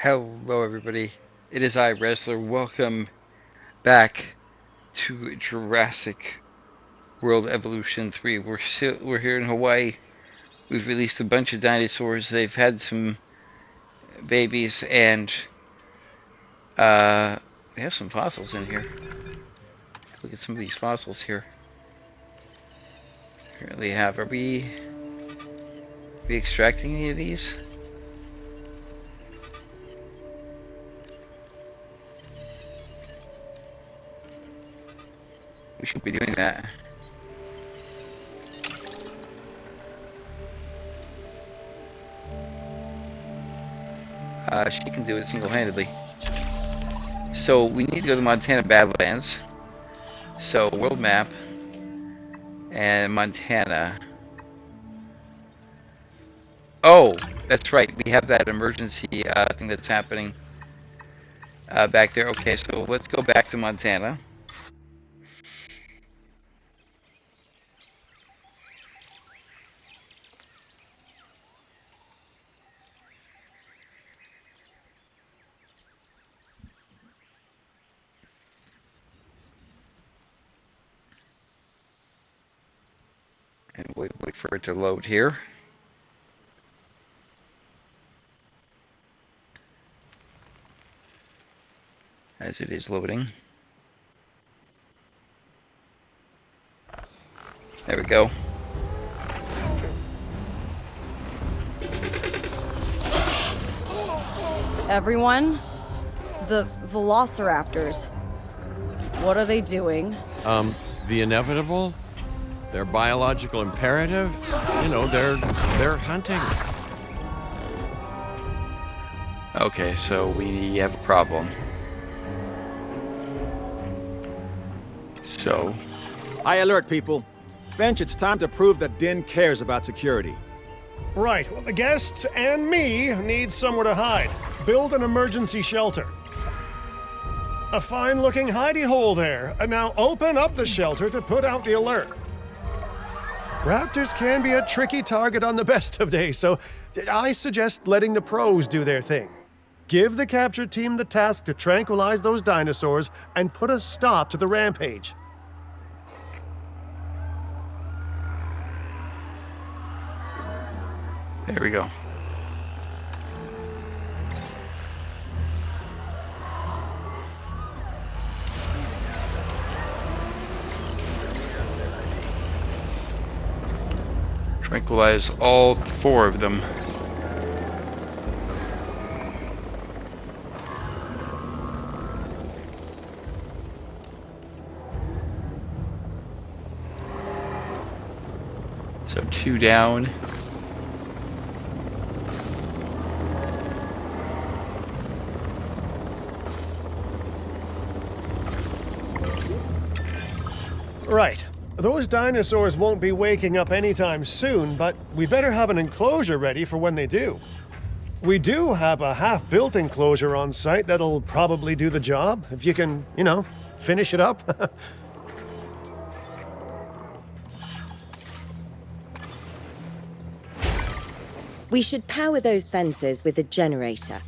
Hello, everybody. It is I, Wrestler. Welcome back to Jurassic World Evolution 3. We're here in Hawaii. We've released a bunch of dinosaurs. They've had some babies, and we have some fossils in here. Look at some of these fossils here. Currently have. Are we extracting any of these? We should be doing that. She can do it single-handedly. So we need to go to Montana Badlands. So world map and Montana. Oh, that's right. We have that emergency thing that's happening back there. Okay, so let's go back to Montana. And wait for it to load here. As it is loading. There we go. Everyone, the velociraptors. What are they doing? The inevitable, their biological imperative, you know, they're hunting. Okay, so we have a problem. So, I alert people. Finch, it's time to prove that Din cares about security. Right. Well, the guests and me need somewhere to hide. Build an emergency shelter. A fine-looking hidey hole there. And now open up the shelter to put out the alert. Raptors can be a tricky target on the best of days, so I suggest letting the pros do their thing. Give the capture team the task to tranquilize those dinosaurs and put a stop to the rampage. there we go. Tranquilize all 4 of them. So 2 down. Right. Those dinosaurs won't be waking up anytime soon, but we better have an enclosure ready for when they do. We do have a half-built enclosure on site that'll probably do the job, if you can, finish it up. We should power those fences with a generator.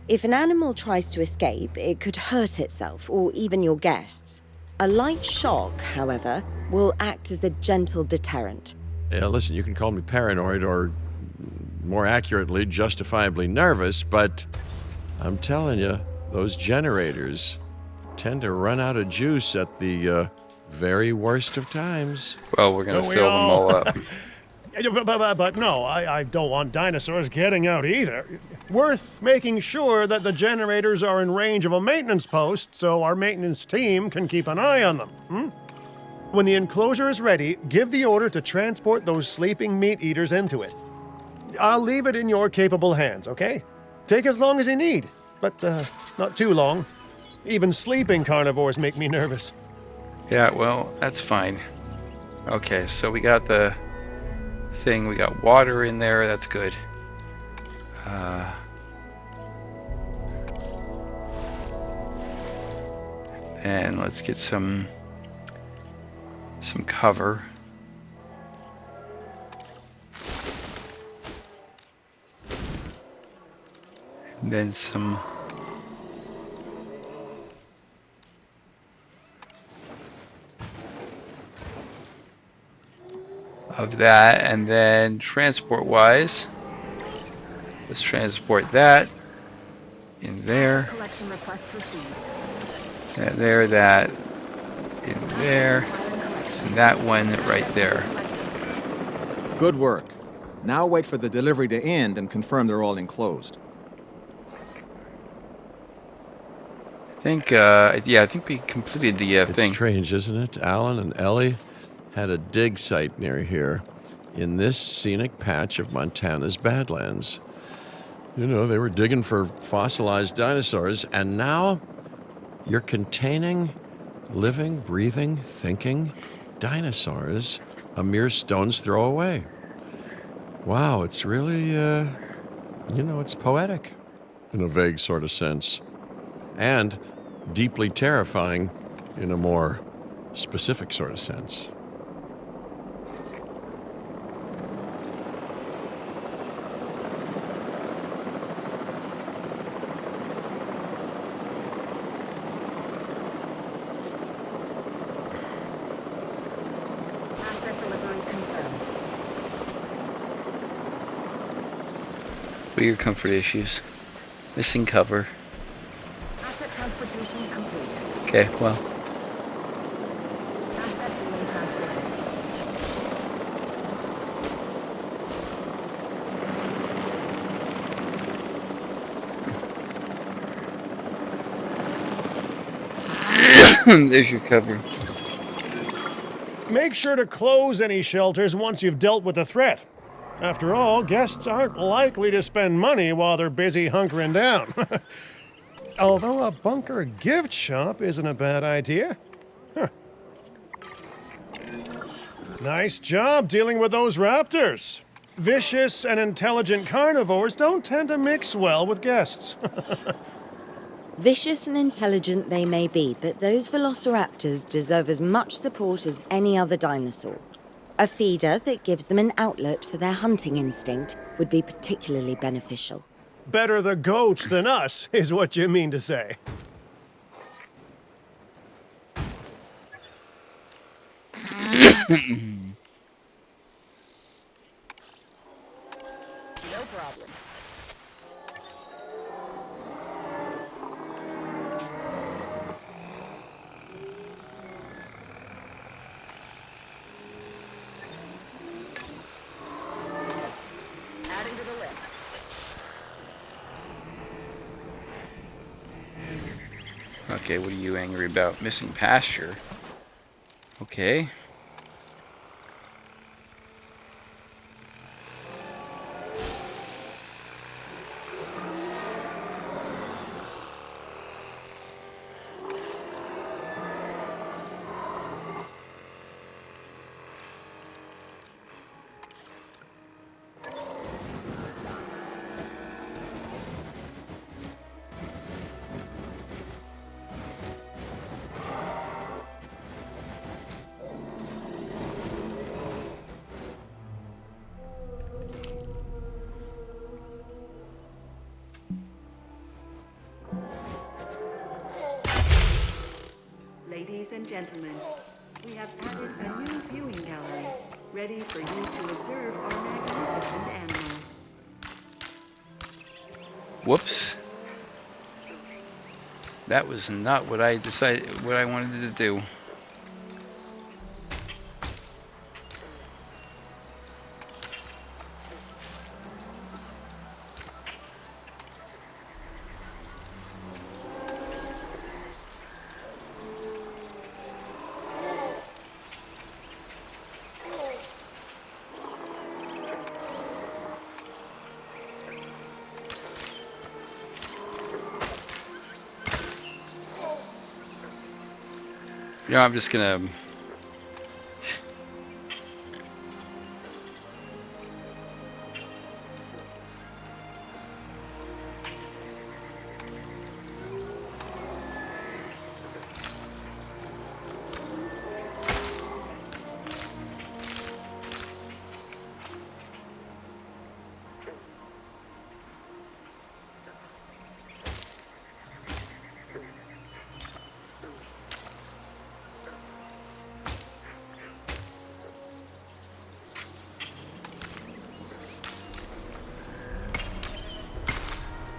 If an animal tries to escape, it could hurt itself or even your guests. A light shock, however, will act as a gentle deterrent. Yeah, listen, you can call me paranoid or, more accurately, justifiably nervous, but I'm telling you, those generators tend to run out of juice at the very worst of times. Well, we're going to fill them all up. But no, I don't want dinosaurs getting out either. Worth making sure that the generators are in range of a maintenance post so our maintenance team can keep an eye on them. When the enclosure is ready, give the order to transport those sleeping meat eaters into it. I'll leave it in your capable hands, okay? Take as long as you need, but not too long. Even sleeping carnivores make me nervous. Yeah, well, that's fine. Okay, so we got the thing. We got water in there. That's good. And let's get some cover. And then some of that, and then transport-wise, let's transport that in there, Collection request received. that there, that in there, and that one right there. Good work. Now wait for the delivery to end and confirm they're all enclosed. I think, yeah, I think we completed the It's thing. strange, isn't it? Alan and Ellie had a dig site near here in this scenic patch of Montana's Badlands. You know, they were digging for fossilized dinosaurs, and now you're containing living, breathing, thinking dinosaurs a mere stone's throw away. Wow, it's really, it's poetic in a vague sort of sense, and deeply terrifying in a more specific sort of sense. Asset delivery confirmed. What are your comfort issues? Missing cover. Asset transportation complete. Okay, well, Asset being transported. there's your cover. Make sure to close any shelters once you've dealt with the threat. After all, guests aren't likely to spend money while they're busy hunkering down. Although a bunker gift shop isn't a bad idea. Huh. Nice job dealing with those raptors. Vicious and intelligent carnivores don't tend to mix well with guests. Vicious and intelligent they may be, but those velociraptors deserve as much support as any other dinosaur. A feeder that gives them an outlet for their hunting instinct would be particularly beneficial. Better the goats than us, is what you mean to say. No problem. Adding to the list. Okay, what are you angry about? Missing pasture. Okay. Ladies and gentlemen, we have added a new viewing gallery, ready for you to observe our magnificent animals. Whoops. That was not what I decided, what I wanted to do. You know, I'm just gonna...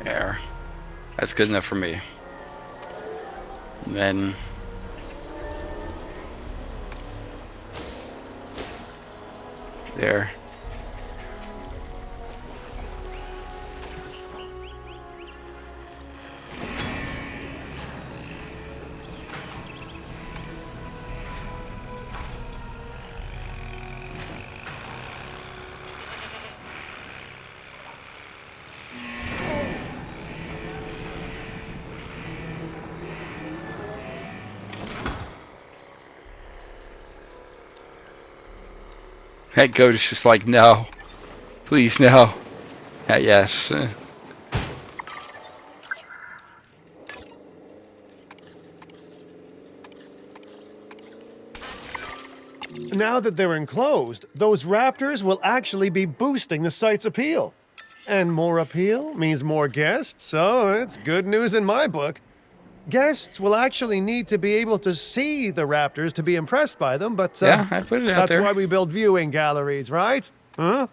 There. That's good enough for me. And then there. That goat is just like, no. Please, no. Yes. Now that they're enclosed, those raptors will actually be boosting the site's appeal. And more appeal means more guests, so it's good news in my book. Guests will actually need to be able to see the raptors to be impressed by them, but Yeah, I put it out that's there. why we build viewing galleries, right? Huh?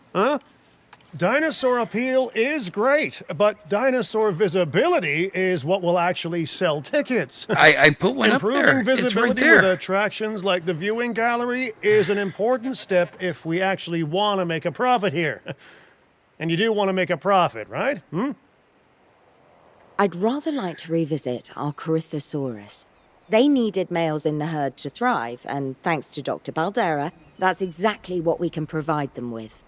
Dinosaur appeal is great, but dinosaur visibility is what will actually sell tickets. I put one up Improving there. It's right visibility with there. attractions like the viewing gallery is an important step if we actually want to make a profit here. And you do want to make a profit, right? I'd rather like to revisit our Corythosaurus. They needed males in the herd to thrive, and thanks to Dr. Baldera, that's exactly what we can provide them with.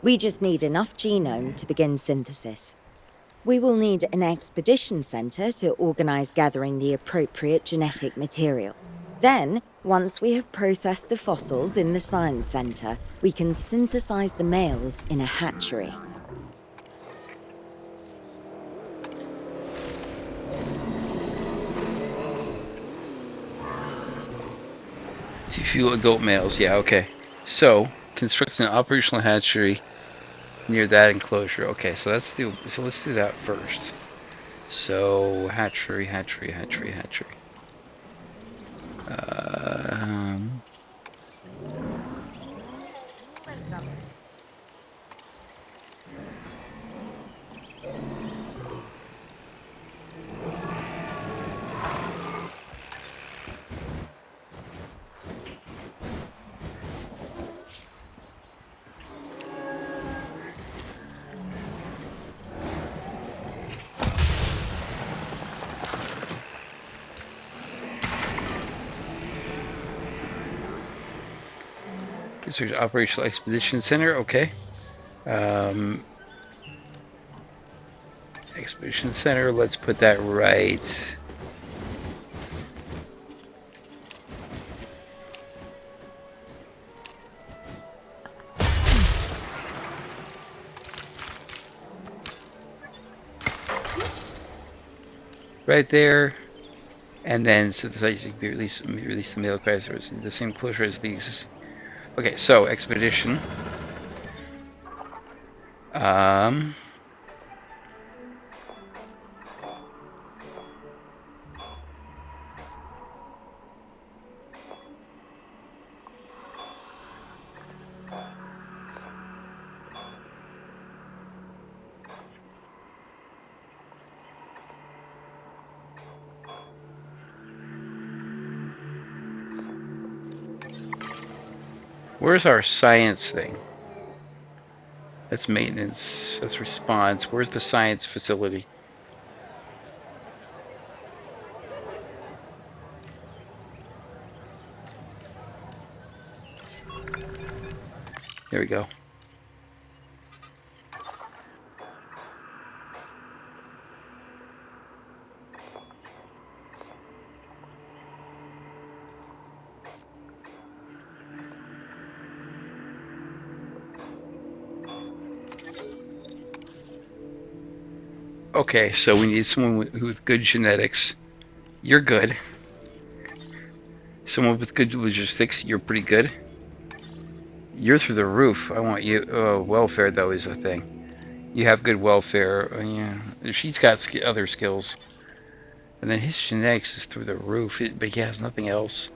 We just need enough genome to begin synthesis. We will need an expedition center to organize gathering the appropriate genetic material. Then, once we have processed the fossils in the science center, we can synthesize the males in a hatchery. Few adult males. Yeah, okay. So, constructs an operational hatchery near that enclosure. Okay, so let's do that first. So, hatchery. Construct operational expedition center. Okay. Expedition center. Let's put that right. Right there. And then synthesizing can be released the male classes the same closure as the existing. Okay, so expedition. Where's our science thing? That's maintenance. That's response. Where's the science facility? There we go. Okay, so we need someone with good genetics. You're good. Someone with good logistics. You're pretty good. You're through the roof. I want you. Welfare, though, is a thing. You have good welfare. Yeah, she's got other skills. And then his genetics is through the roof, but he has nothing else.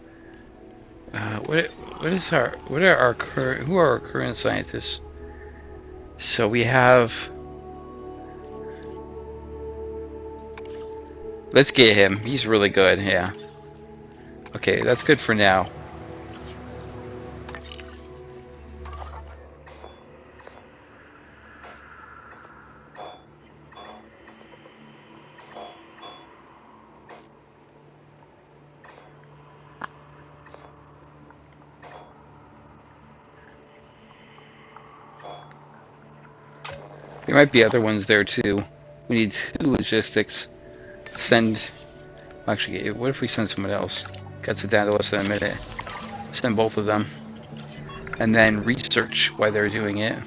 Who are our current scientists? So we have Let's get him. He's really good, yeah. Okay, that's good for now. There might be other ones there too. We need 2 logistics. Send. Actually, what if we send someone else? Cuts it down to less than a minute. Send both of them. And then research why they're doing it.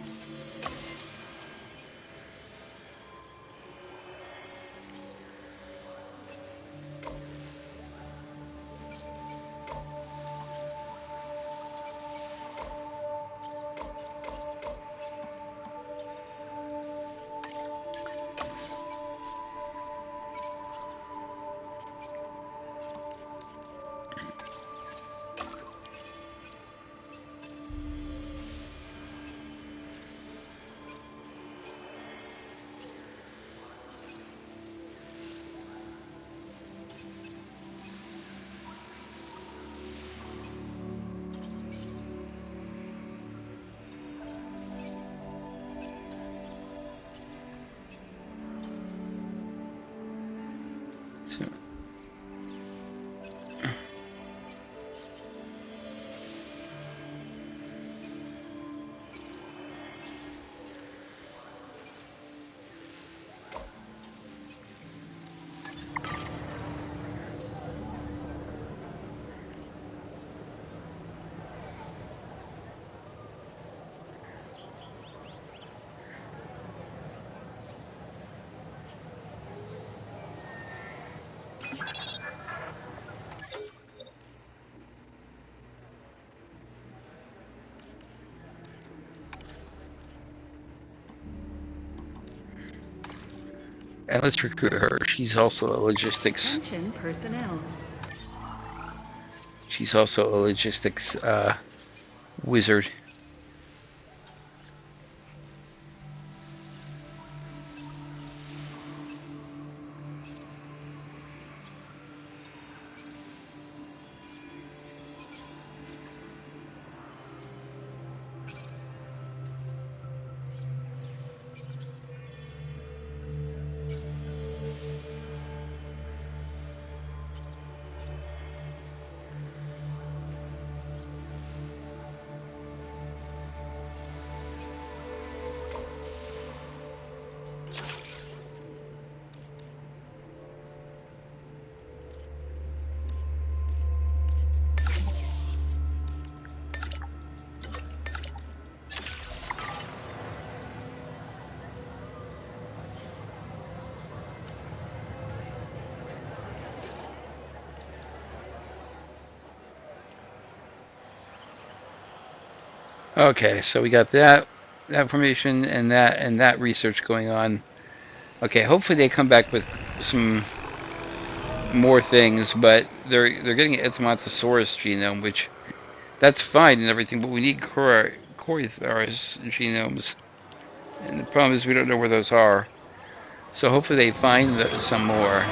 So, and let's recruit her. She's also a logistics. Attention personnel. She's also a logistics wizard. Okay, so we got that information and that research going on. Okay, hopefully they come back with some more things, but they're getting an Etomatosaurus genome, which that's fine and everything, but we need Corythaurus genomes, and the problem is we don't know where those are. So hopefully they find some more.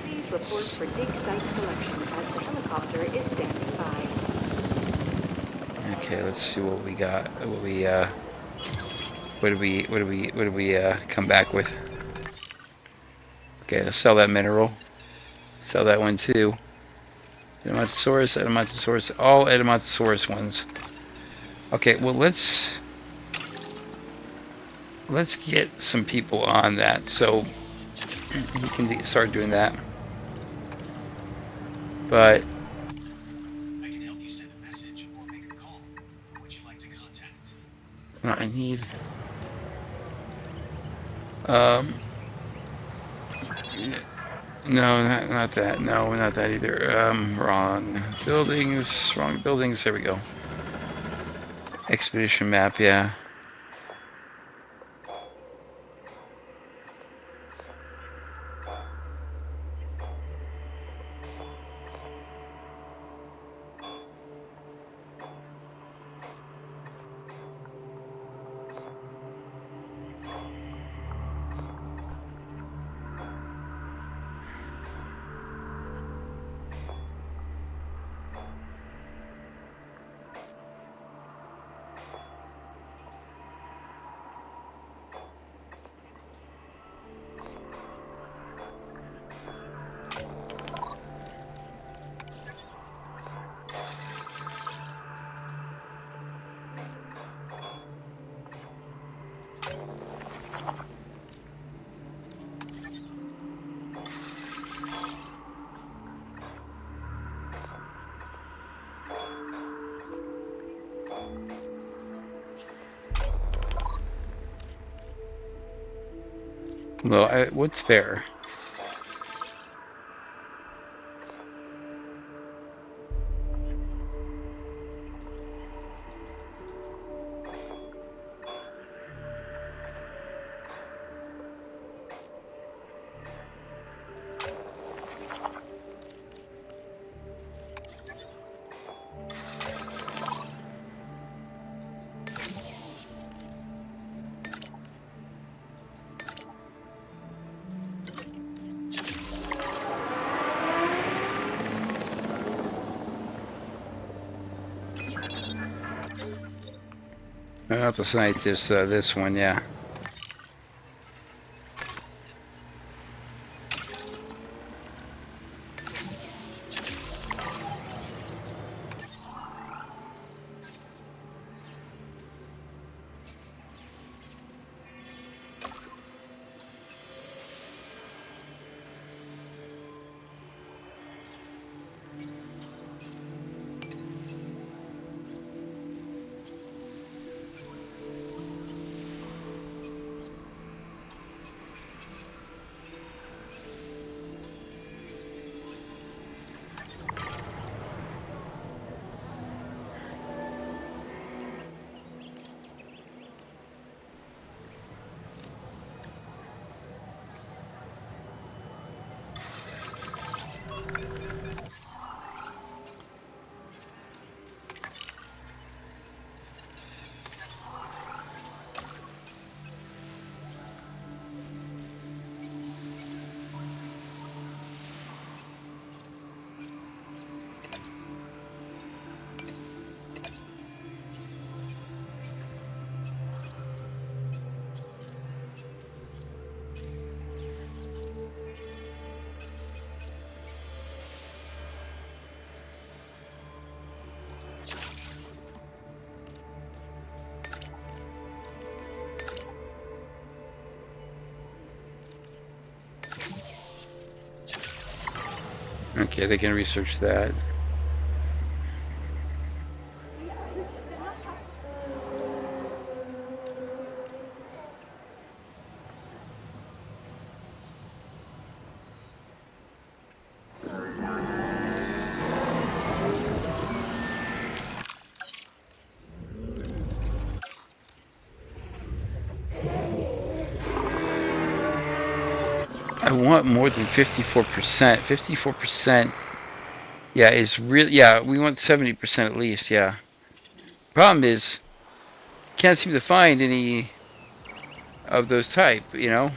Please report for dig site selection as the helicopter is standing by. Okay, let's see what we got. What do we come back with? Okay, let's sell that mineral. Sell that one too. Etomatosaurus, all Etomatosaurus ones. Okay, well let's get some people on that so he can start doing that. But I can help you send a message or make a call. Who would you like to contact? I need um no, not that. No, not that either. Wrong buildings. Wrong buildings. There we go. Expedition map. Yeah. Well, what's there? Not the scientist, this one, yeah. Okay, they can research that. I want more than 54%. 54%, yeah, is really, yeah, we want 70% at least, yeah. Problem is, can't seem to find any of those type, you know?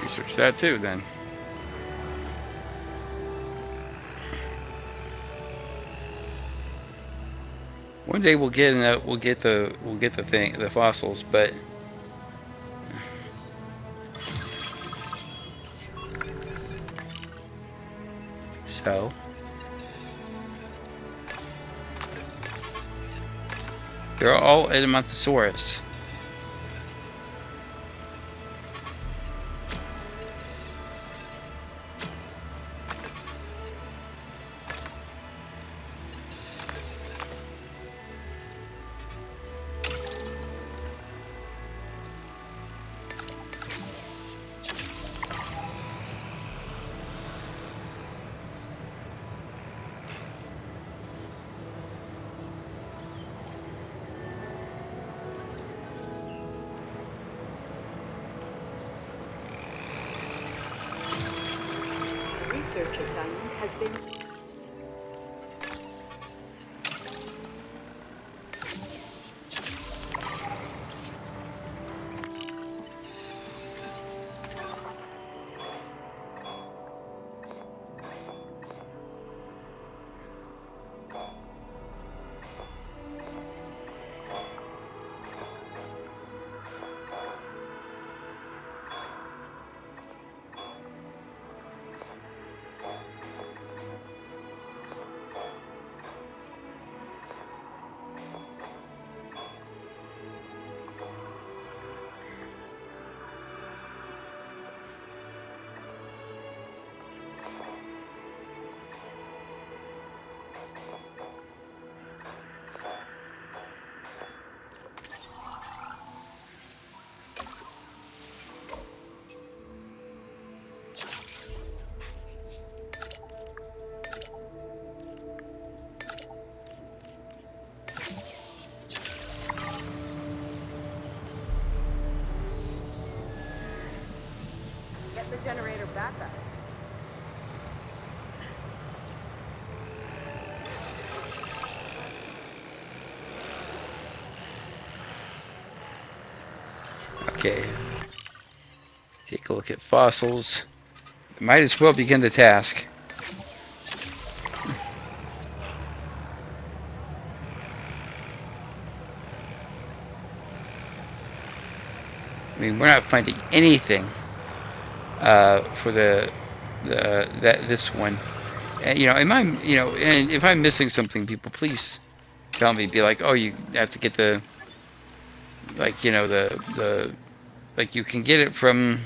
Research that too, then. One day we'll get the fossils, but so they're all Edmontosaurus. has been... Get the generator back up. Okay. Take a look at fossils. Might as well begin the task. I mean, we're not finding anything for this one. And, and if I'm missing something, people, please tell me. Be like, oh, you have to get the, like, like you can get it from.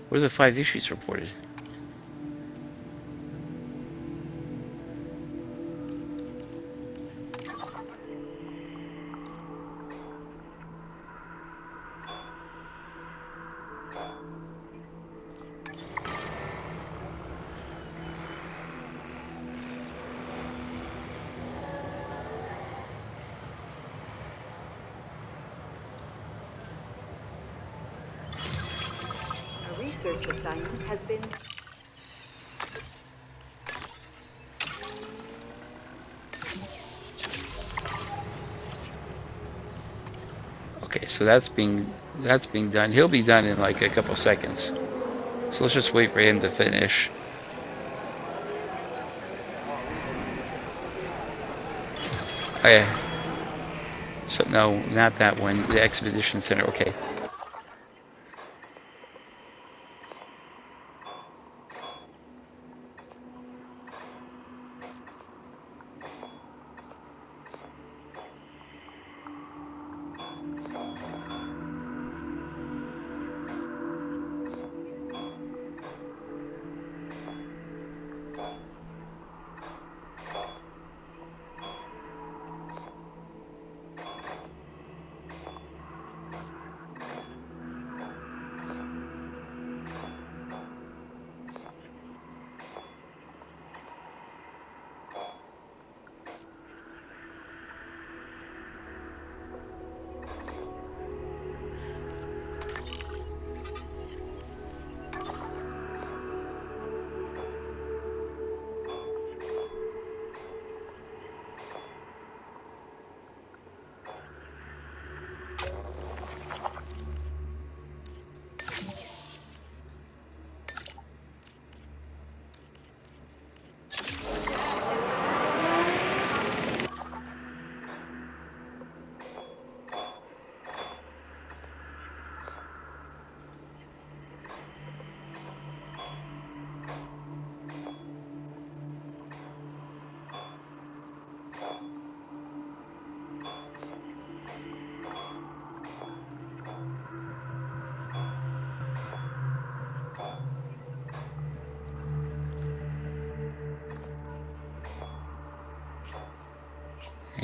What are the 5 issues reported? A research assignment has been... Okay, so that's being done. He'll be done in like a couple seconds. So let's just wait for him to finish. Oh yeah. So no, not that one. The Expedition Center. Okay.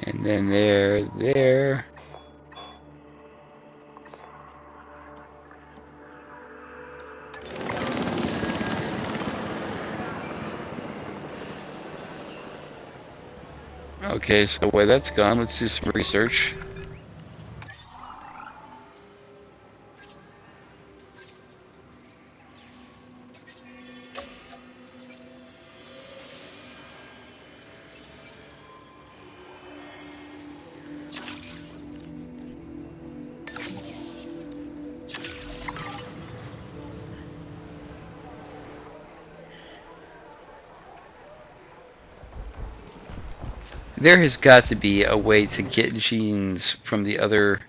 And then there. Okay, so while that's gone, let's do some research. There has got to be a way to get genes from the other.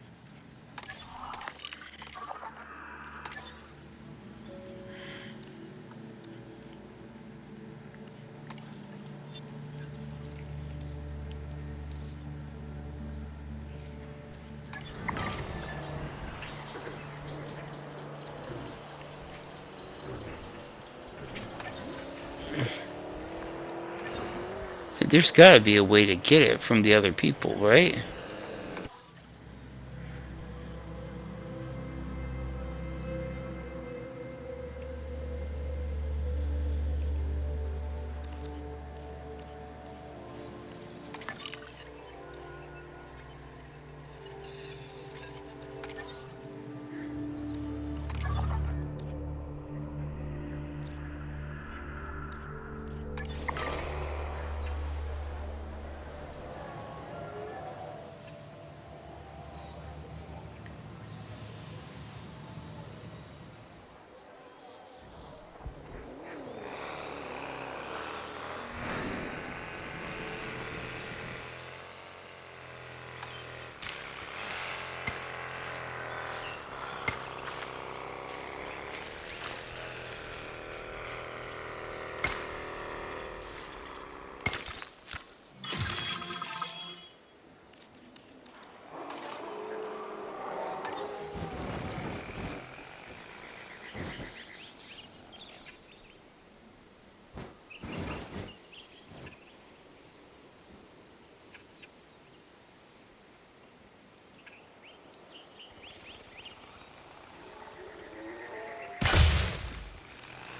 There's got to be a way to get it from the other people, right?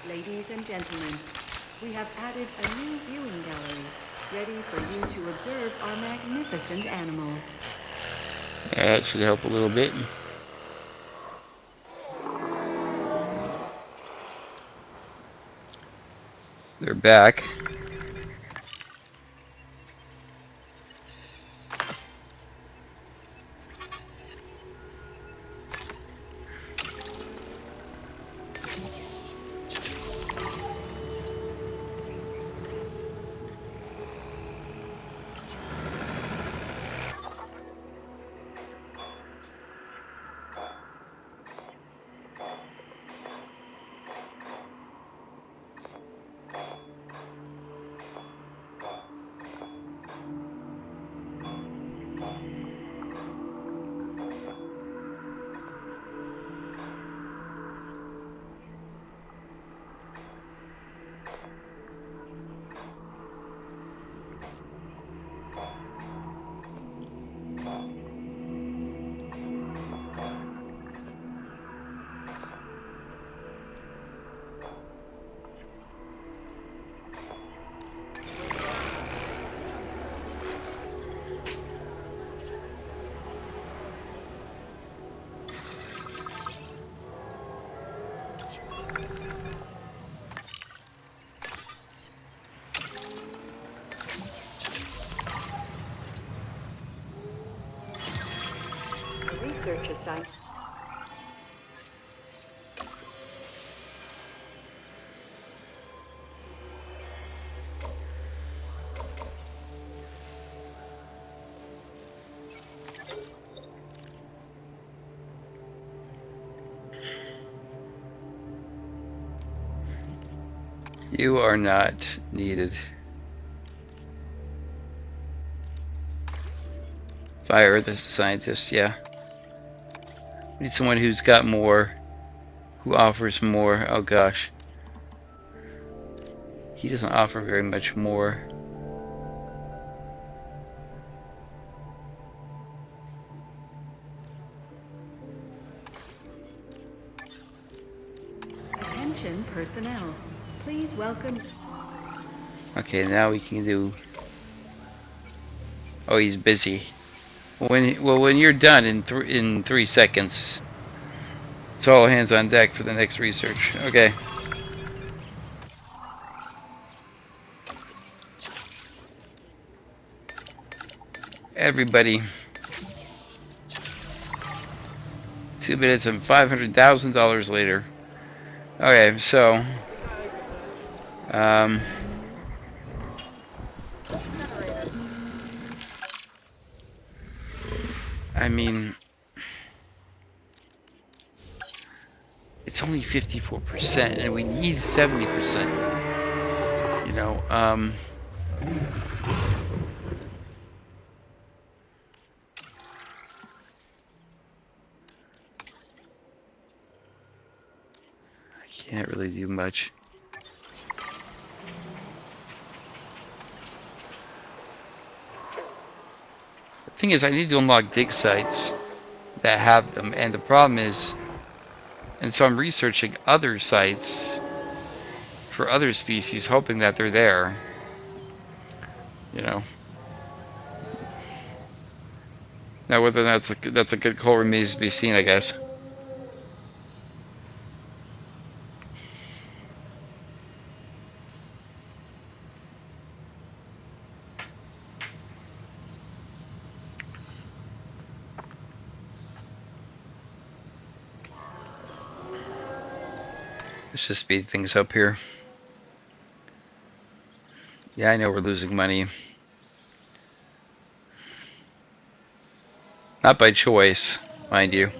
Ladies and gentlemen, we have added a new viewing gallery, ready for you to observe our magnificent animals. That should help a little bit. They're back. A research assignment. You are not needed. Fire this scientist, yeah. We need someone who's got more, who offers more. Oh gosh. He doesn't offer very much more. Attention personnel. Please welcome. Okay, now we can do. Oh, he's busy. When you're done in 3 seconds, it's all hands on deck for the next research. Okay. Everybody. 2 minutes and $500,000 later. Okay, so. Um, I mean, it's only 54%, and we need 70%. You know, I can't really do much. The thing is, I need to unlock dig sites that have them, and the problem is, and so I'm researching other sites for other species, hoping that they're there. You know. Now, whether that's a good call remains to be seen, I guess. Let's just speed things up here. Yeah, I know we're losing money. Not by choice, mind you.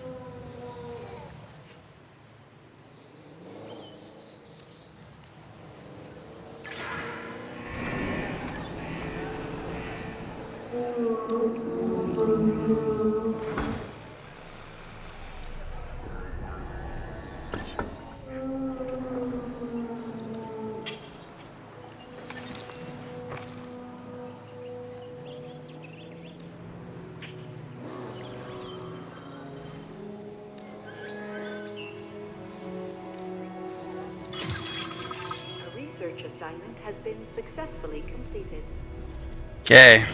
A research assignment has been successfully completed. Okay.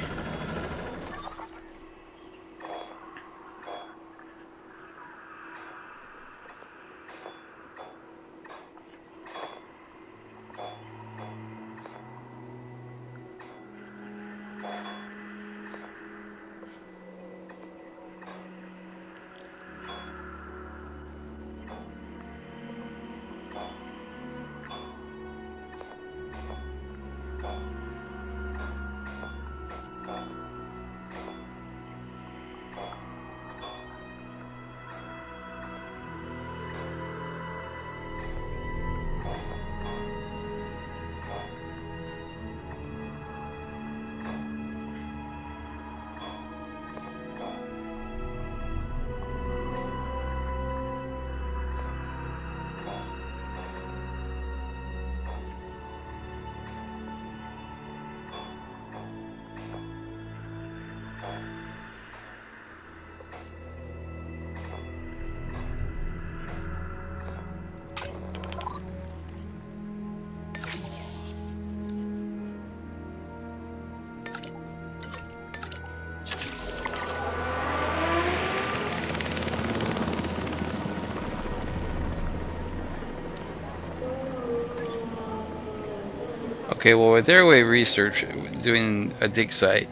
Okay, well, with airway research, doing a dig site,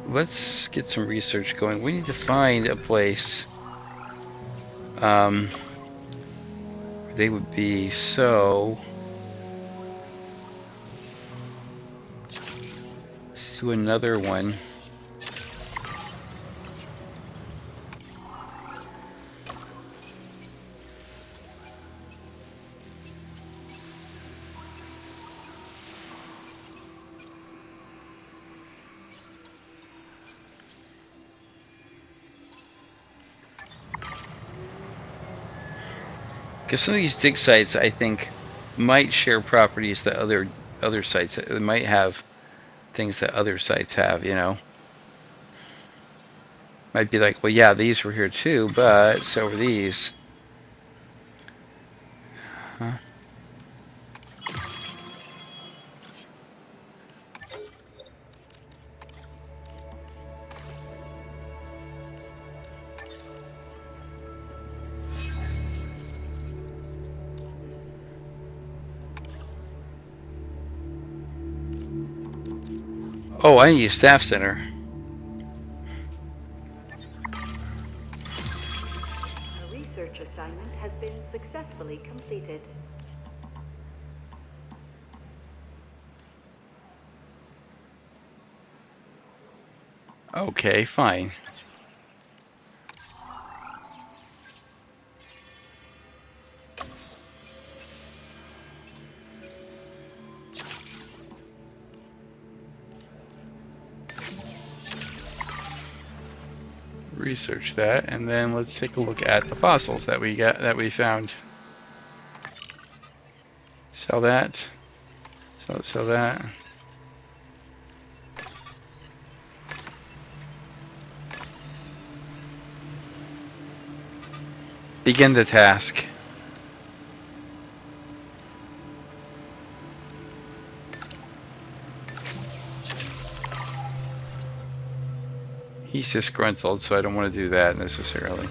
let's get some research going. We need to find a place where they would be. So let's do another one. Because some of these dig sites, I think, might share properties that other sites might have things that other sites have. You know, might be like, well, yeah, these were here too, but so were these. Huh? Oh, I need a staff center. A research assignment has been successfully completed. Okay, fine. research that, and then let's take a look at the fossils that we found. Sell that. Sell that. Begin the task. He's disgruntled, so I don't want to do that necessarily.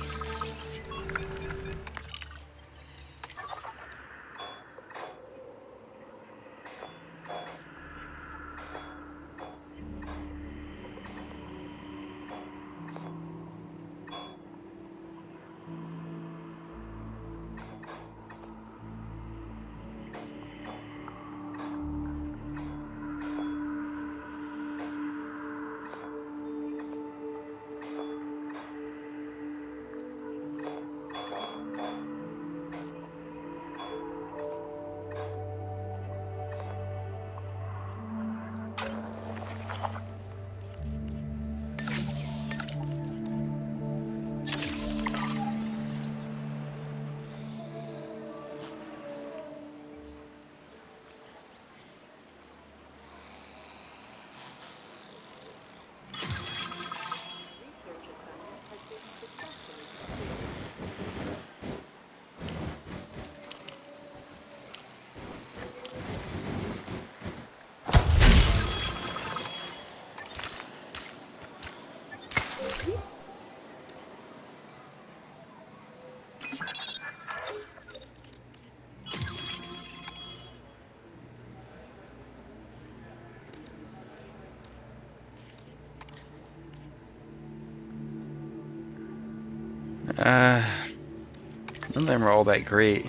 None of them are all that great.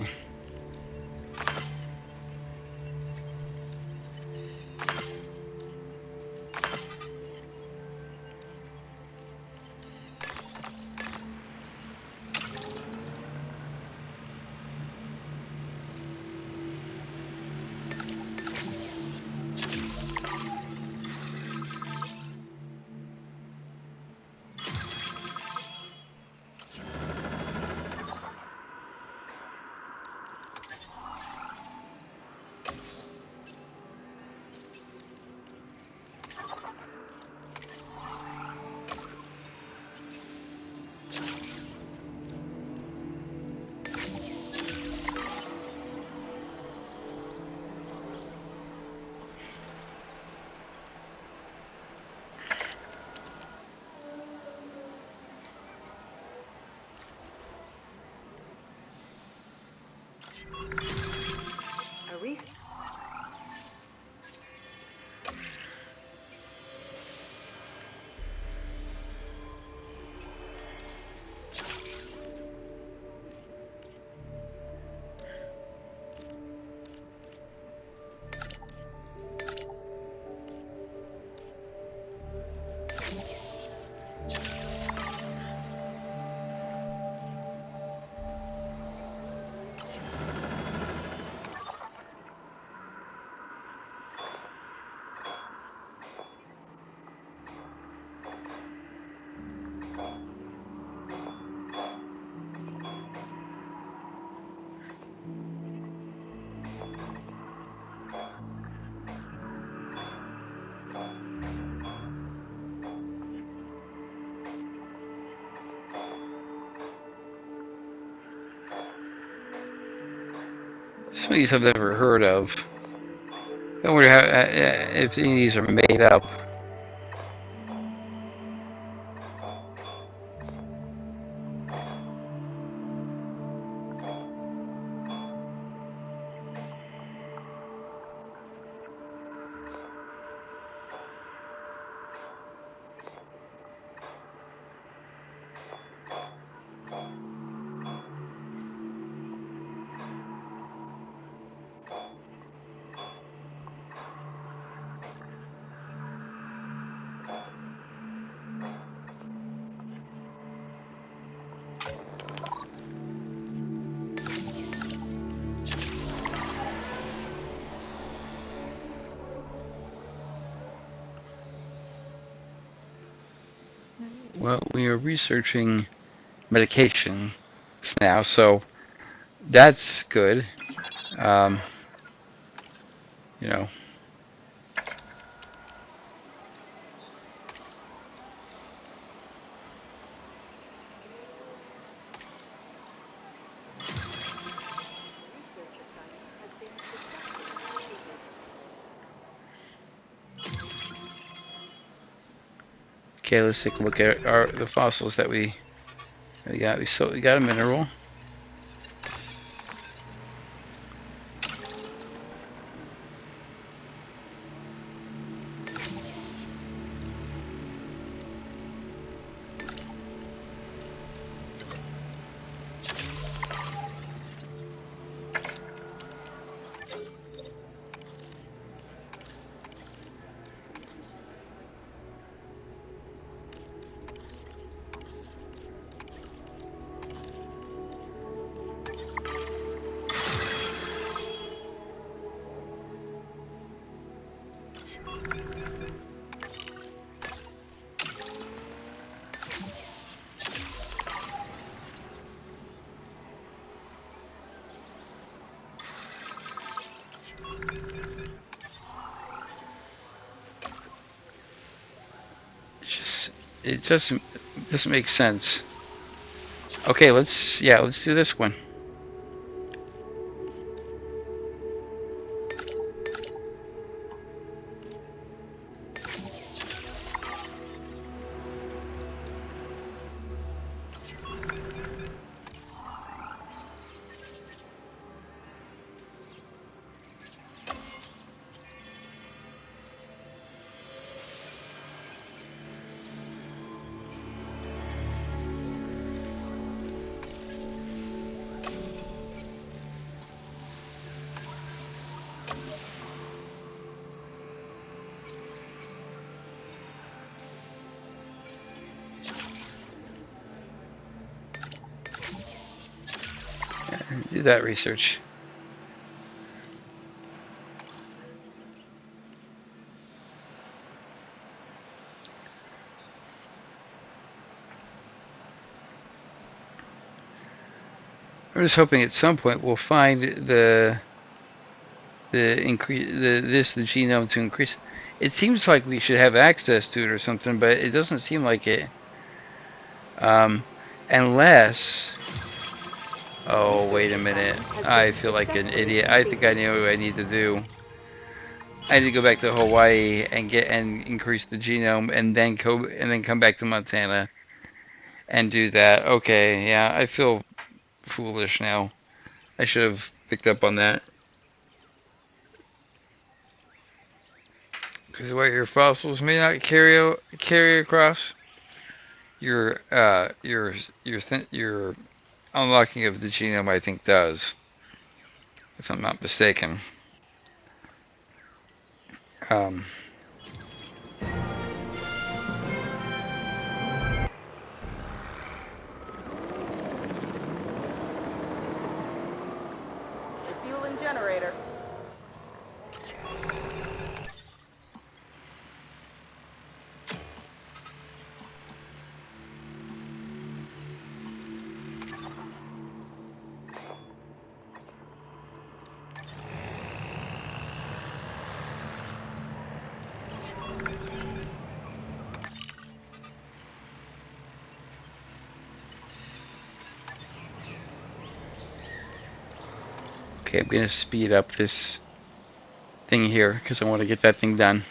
Some of these I've never heard of. I wonder how, if any of these are made up. Well, we are researching medication now, so that's good. Um, you know, okay, let's take a look at the fossils that we got. We got a mineral. It just doesn't make sense. Okay, let's do this one. Do that research. I'm just hoping at some point we'll find the genome to increase. It seems like we should have access to it or something, but it doesn't seem like it. Unless, oh wait a minute, I feel like an idiot. I think I know what I need to do. I need to go back to Hawaii and increase the genome, and then come back to Montana and do that. Okay, yeah, I feel foolish now. I should have picked up on that. Because what your fossils may not carry across, your unlocking of the genome, I think, does, if I'm not mistaken. Um, Refueling generator. okay, I'm gonna speed up this thing here because I want to get that thing done.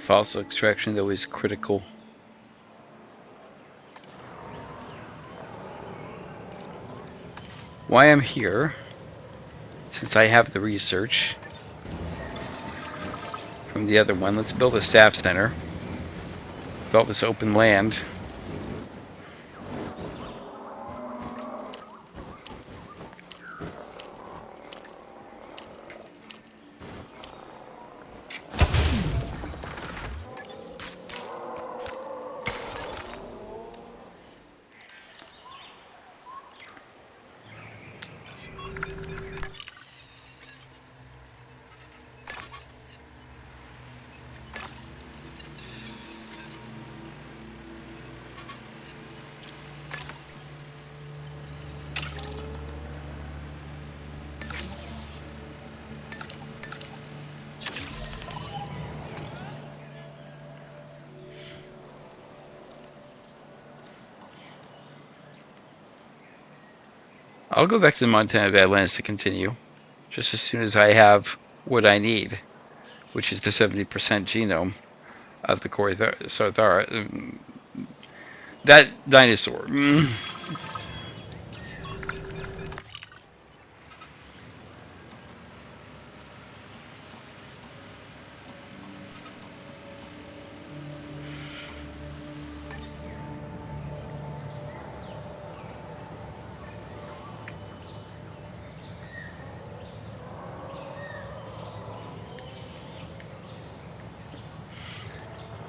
Fossil extraction, though, is critical. Why I'm here, since I have the research from the other one, let's build a staff center. Develop this open land. I'll go back to the Montana Badlands to continue, just as soon as I have what I need, which is the 70% genome of the Corythara. That dinosaur.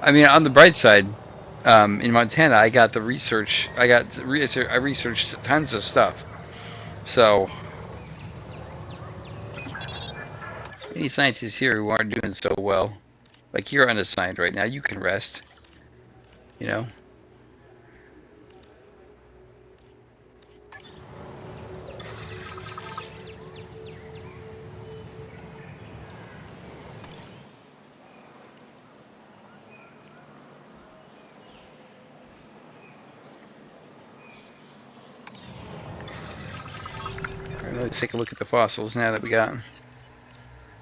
I mean, on the bright side, in Montana, I got the research. I researched tons of stuff. So, any scientists here who aren't doing so well, like you're unassigned right now, you can rest. You know. All right, let's take a look at the fossils now that we got them.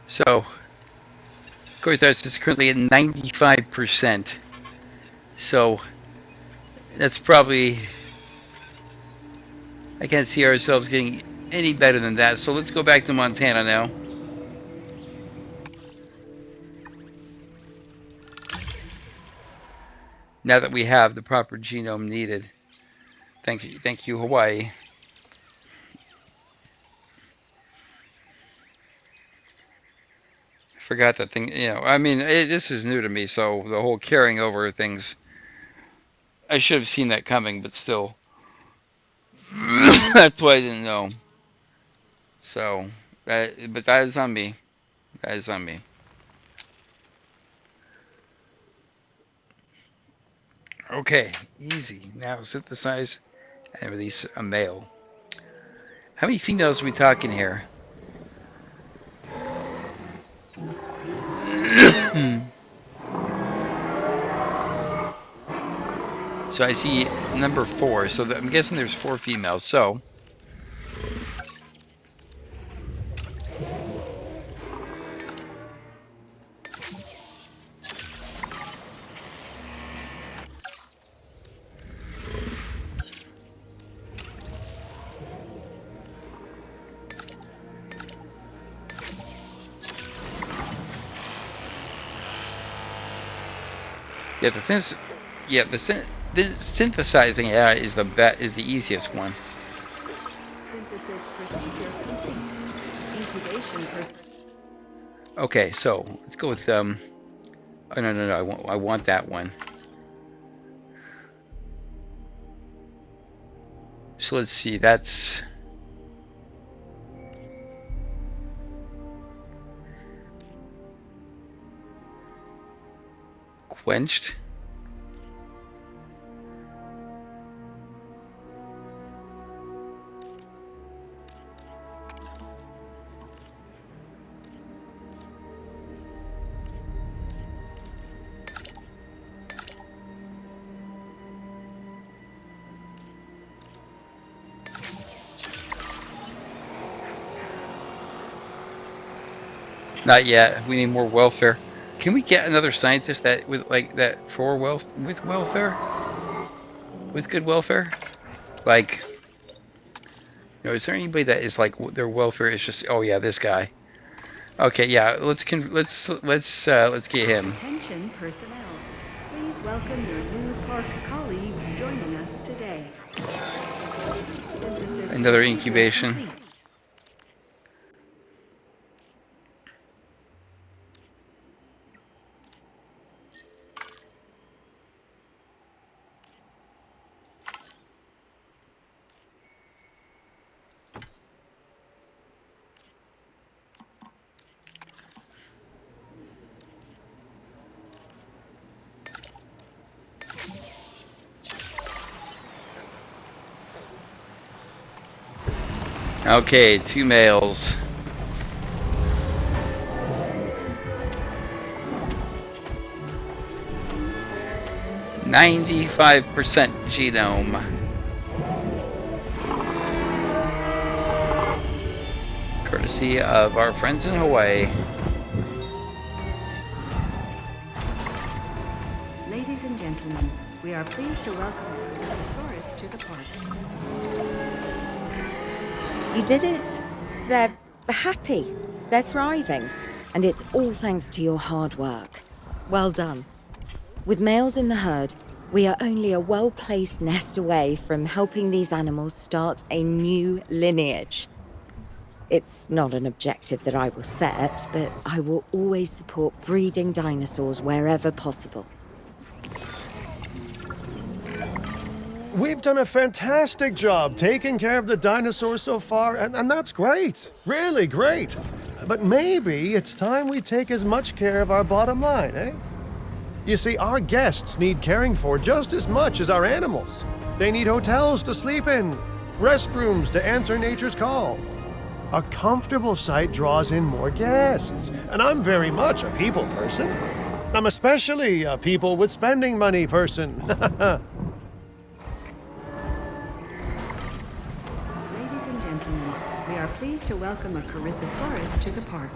So, Corythus is currently at 95%. So, that's probably, I can't see ourselves getting any better than that. So let's go back to Montana now. Now that we have the proper genome needed. Thank you, Hawaii. Forgot that thing, I mean, this is new to me, so the whole carrying over things, I should have seen that coming, but still, that's why I didn't know. So, but that is on me. That is on me. Okay, easy. Now synthesize and release a male. How many females are we talking here? So I see number 4. So I'm guessing there's 4 females. So yeah, the synthesizing AI is the easiest one. Synthesis procedure complete. Incubation Okay, so let's go with oh no, I want that one. So let's see, that's quenched. Not yet. We need more welfare. Can we get another scientist that with like that for welfare? With good welfare? Like, is there anybody that is like their welfare is just, oh yeah, this guy. Okay, yeah, let's get him. Attention personnel. Please welcome your new park colleagues joining us today. Synthesis Another procedure incubation. complete. Okay, 2 males. %95 genome. Courtesy of our friends in Hawaii. Ladies and gentlemen, we are pleased to welcome the Tyrannosaurus to the park. You did it. They're happy. They're thriving. And it's all thanks to your hard work. Well done. With males in the herd, we are only a well-placed nest away from helping these animals start a new lineage. It's not an objective that I will set, but I will always support breeding dinosaurs wherever possible. We've done a fantastic job taking care of the dinosaurs so far, and that's great. Really great. But maybe it's time we take as much care of our bottom line, eh? You see, our guests need caring for just as much as our animals. They need hotels to sleep in, restrooms to answer nature's call. A comfortable site draws in more guests, and I'm very much a people person. I'm especially a people with spending money person. Ladies and gentlemen, we are pleased to welcome a Corythosaurus to the park.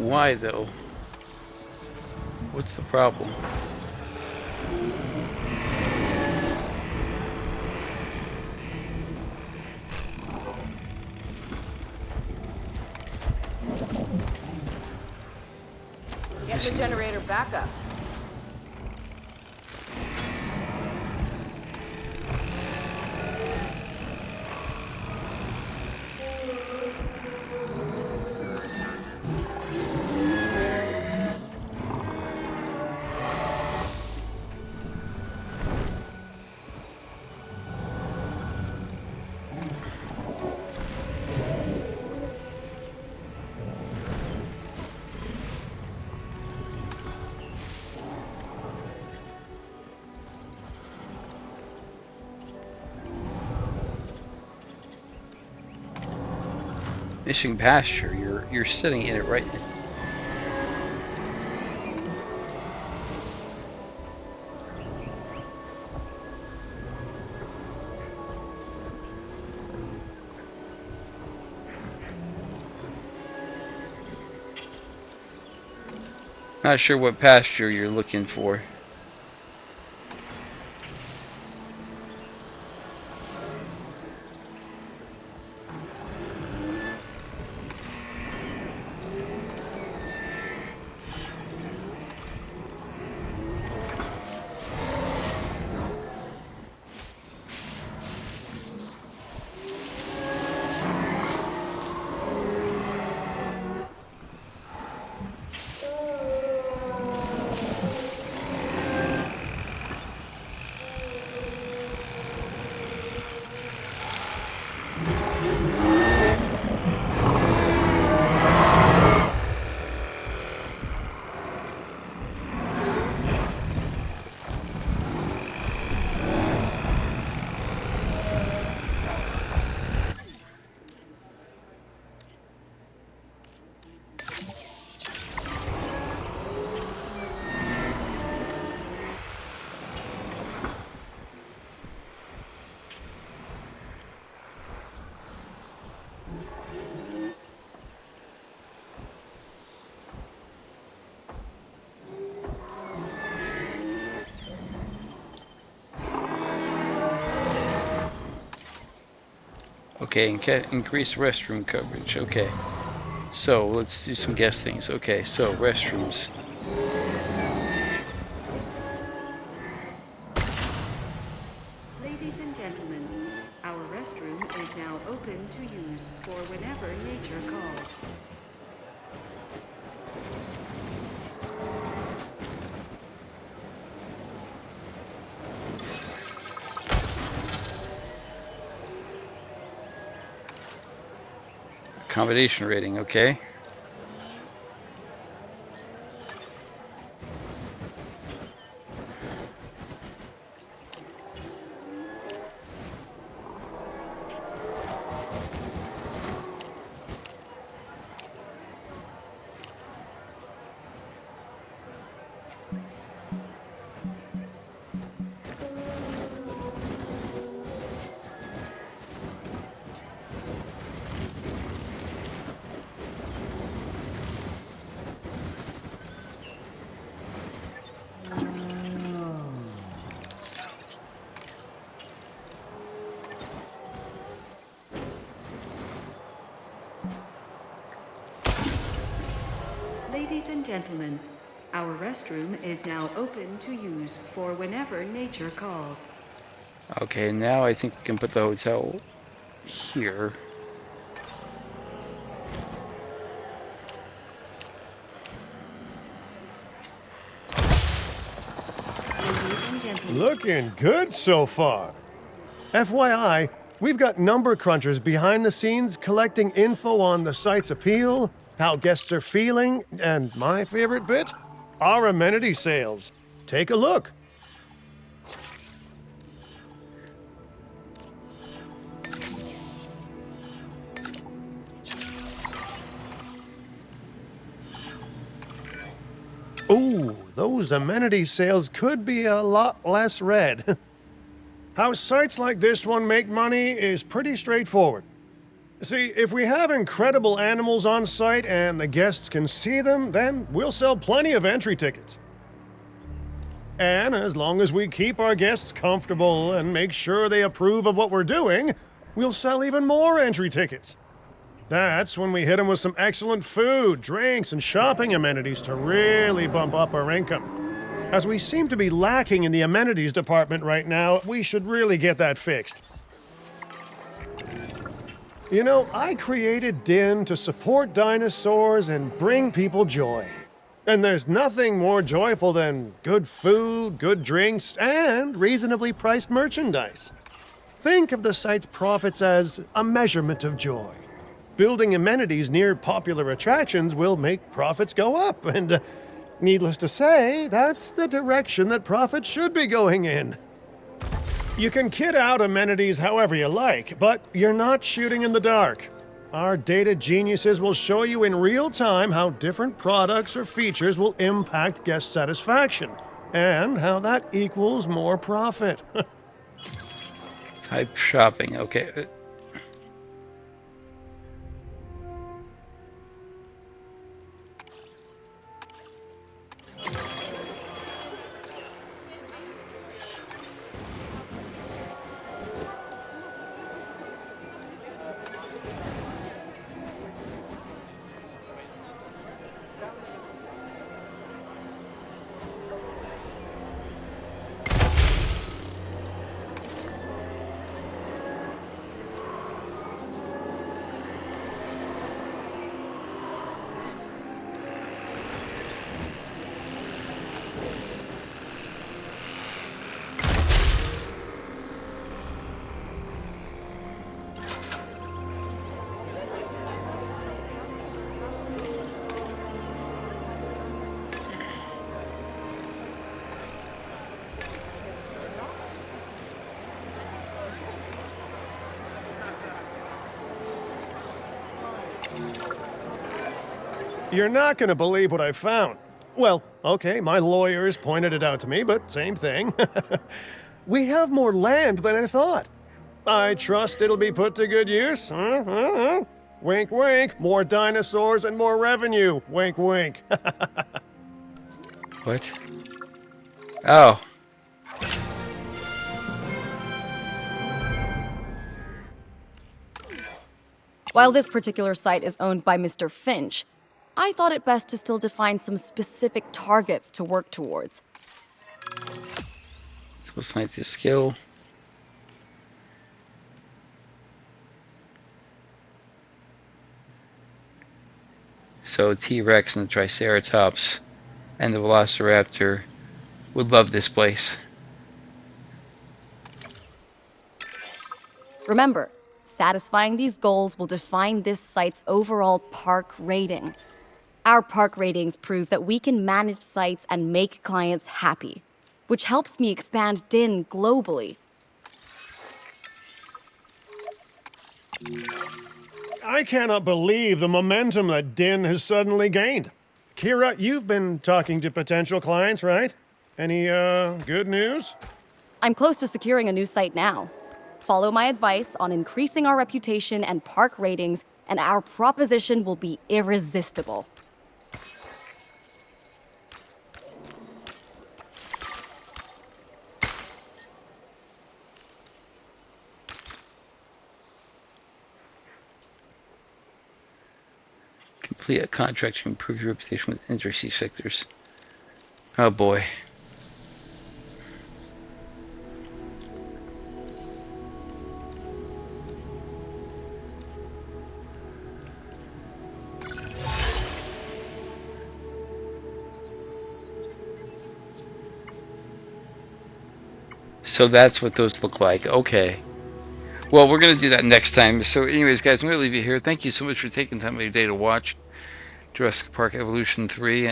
Why though? What's the problem? Get the generator back up. Mission pasture. You're sitting in it right. Not sure what pasture you're looking for. Okay, increase restroom coverage. Okay. So let's do some guess things. Okay, so restrooms. Ladies and gentlemen, our restroom is now open to use for whenever nature calls. Accommodation rating. Okay. Ladies and gentlemen, our restroom is now open to use for whenever nature calls. Okay, now I think we can put the hotel here. Ladies and gentlemen, Looking good so far. FYI, we've got number crunchers behind the scenes collecting info on the site's appeal, how guests are feeling, and my favorite bit, our amenity sales. Take a look. Ooh, those amenity sales could be a lot less red. How sites like this one make money is pretty straightforward. See, if we have incredible animals on site and the guests can see them, then we'll sell plenty of entry tickets. And as long as we keep our guests comfortable and make sure they approve of what we're doing, we'll sell even more entry tickets. That's when we hit them with some excellent food, drinks, and shopping amenities to really bump up our income. As we seem to be lacking in the amenities department right now, we should really get that fixed. You know, I created DIN to support dinosaurs and bring people joy. And there's nothing more joyful than good food, good drinks, and reasonably priced merchandise. Think of the site's profits as a measurement of joy. Building amenities near popular attractions will make profits go up, and needless to say, that's the direction that profits should be going in. You can kit out amenities however you like, but you're not shooting in the dark. Our data geniuses will show you in real time how different products or features will impact guest satisfaction, and how that equals more profit. Type shopping. Okay. You're not going to believe what I found. Well, okay, my lawyers pointed it out to me, but same thing. We have more land than I thought. I trust it'll be put to good use. Wink, wink. More dinosaurs and more revenue. Wink, wink. What? Oh. While this particular site is owned by Mr. Finch, I thought it best to still define some specific targets to work towards. Suppose science is skill. So T-Rex and the Triceratops and the Velociraptor would love this place. Remember, satisfying these goals will define this site's overall park rating. Our park ratings prove that we can manage sites and make clients happy, which helps me expand DIN globally. I cannot believe the momentum that DIN has suddenly gained. Kira, you've been talking to potential clients, right? Any, good news? I'm close to securing a new site now. Follow my advice on increasing our reputation and park ratings, and our proposition will be irresistible. Complete a contract to improve your reputation with industry sectors. Oh boy. So that's what those look like. Okay. Well, we're going to do that next time. So anyways, guys, I'm going to leave you here. Thank you so much for taking time out of your day to watch Jurassic Park Evolution 3.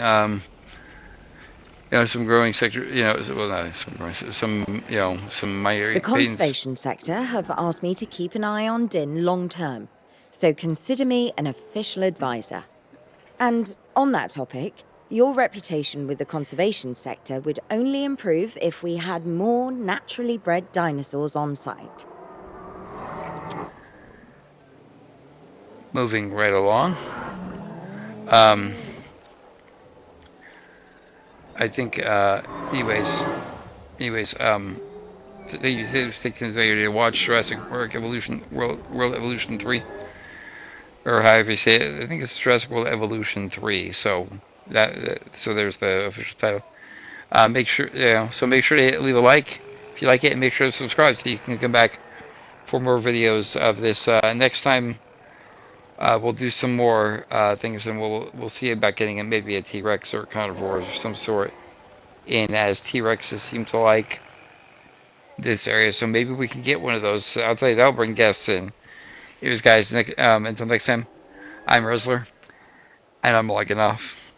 Some growing sector, well, not some growing, some minor. The conservation sector have asked me to keep an eye on DIN long term, so consider me an official advisor. And on that topic, your reputation with the conservation sector would only improve if we had more naturally bred dinosaurs on site. moving right along. I think, anyways, you think to watch Jurassic World Evolution, World Evolution 3, or however you say it. I think it's Jurassic World Evolution 3. So so there's the official title. Make sure make sure to leave a like if you like it, and make sure to subscribe so you can come back for more videos of this. Next time, we'll do some more things, and we'll see about getting maybe a T-Rex or a carnivore of some sort in, as T-Rexes seem to like this area. So maybe we can get one of those. I'll tell you, that'll bring guests in. Here's guys. Until next time, I'm Wrestler, and I'm logging off.